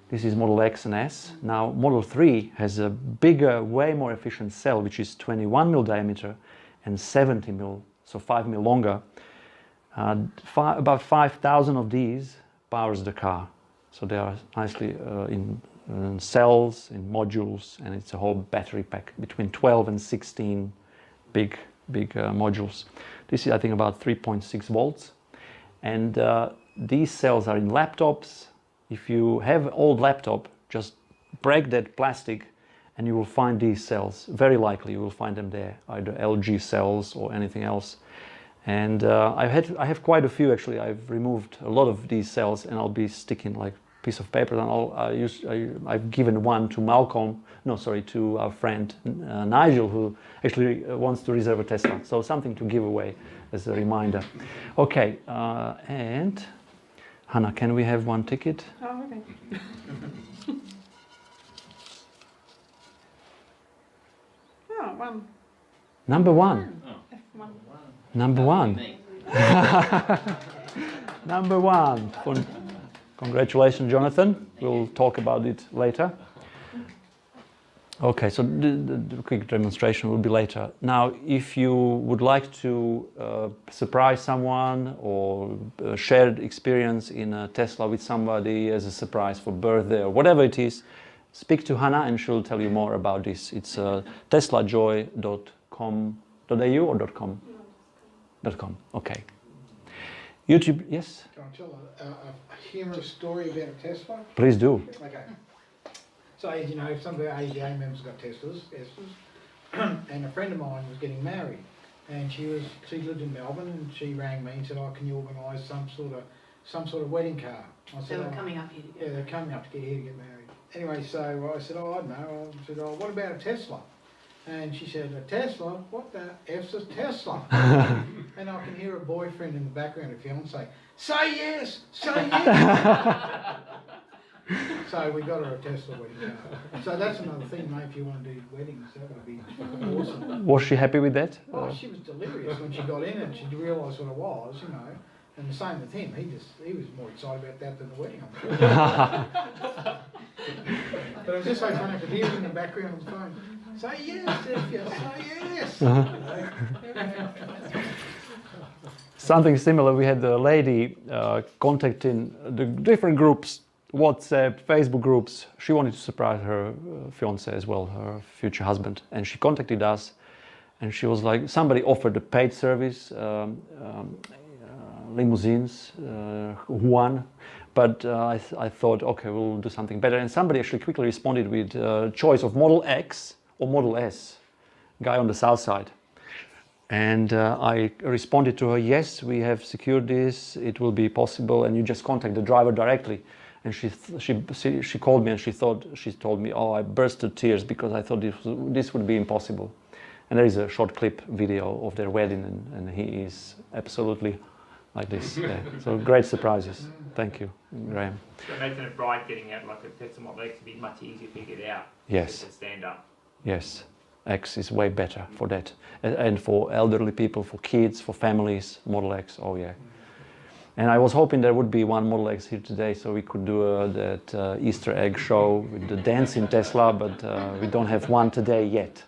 This is Model X and S. Now Model 3 has a bigger, way more efficient cell, which is 21 mil diameter and 70 mil, so 5 mil longer. About 5,000 of these powers the car. So they are nicely in cells, in modules, and it's a whole battery pack between 12 and 16 big modules. This is, I think, about 3.6 volts. And these cells are in laptops. If you have an old laptop, just break that plastic and you will find these cells. Very likely you will find them there, either LG cells or anything else. And I have quite a few actually. I've removed a lot of these cells, and I'll be sticking like a piece of paper. And I've given one to to our friend Nigel, who actually wants to reserve a Tesla. So something to give away as a reminder. Okay, and Hannah, can we have one ticket? Oh, okay. Oh, one. Number one. F1. Number one. Number one. Congratulations, Jonathan. We'll talk about it later. Okay, so the quick demonstration will be later. Now, if you would like to surprise someone or share experience in a Tesla with somebody as a surprise for birthday or whatever it is, speak to Hannah and she'll tell you more about this. It's teslajoy.com.au or .com? .com, okay. YouTube, yes? Can I tell a humorous story about a Tesla? Please do. Okay. So, as you know, some of our ADA members got Teslas, and a friend of mine was getting married, and she lived in Melbourne, and she rang me and said, "Oh, can you organise some sort of wedding car?" I said, They were coming up here to get yeah, they're coming up to get here to get married. Anyway, so I said, "Oh, I don't know." I said, "Oh, what about a Tesla?" And she said, "A Tesla? What the F's a Tesla?" And I can hear her boyfriend in the background, her fiance, "Say yes! Say yes!" So we got her a Tesla wedding car. So that's another thing, mate, if you want to do weddings, that would be awesome. Was she happy with that? Oh, she was delirious when she got in and she realised what it was, you know. And the same with him, he was more excited about that than the wedding, I'm sure. But it was just so funny, I could hear him in the background on the phone. Say yes, Steph, say yes. Something similar, we had a lady contacting the different groups WhatsApp, Facebook groups. She wanted to surprise her fiance as well, her future husband. And she contacted us and she was like, somebody offered a paid service, limousines, one. But I thought, okay, we'll do something better. And somebody actually quickly responded with choice of Model X or Model S, guy on the south side. And I responded to her, yes, we have secured this, it will be possible, and you just contact the driver directly. And she called me and she told me, oh, I burst into tears because I thought this would be impossible. And there is a short clip video of their wedding, and he is absolutely like this. Yeah. So great surprises. Thank you, Graham. So Nathan, a bride getting out like a Tesla Model X would be much easier to get out. Yes. To stand up. Yes. X is way better for that. And for elderly people, for kids, for families, Model X, oh yeah. And I was hoping there would be one Model X here today so we could do that Easter egg show with the dancing Tesla, but we don't have one today yet.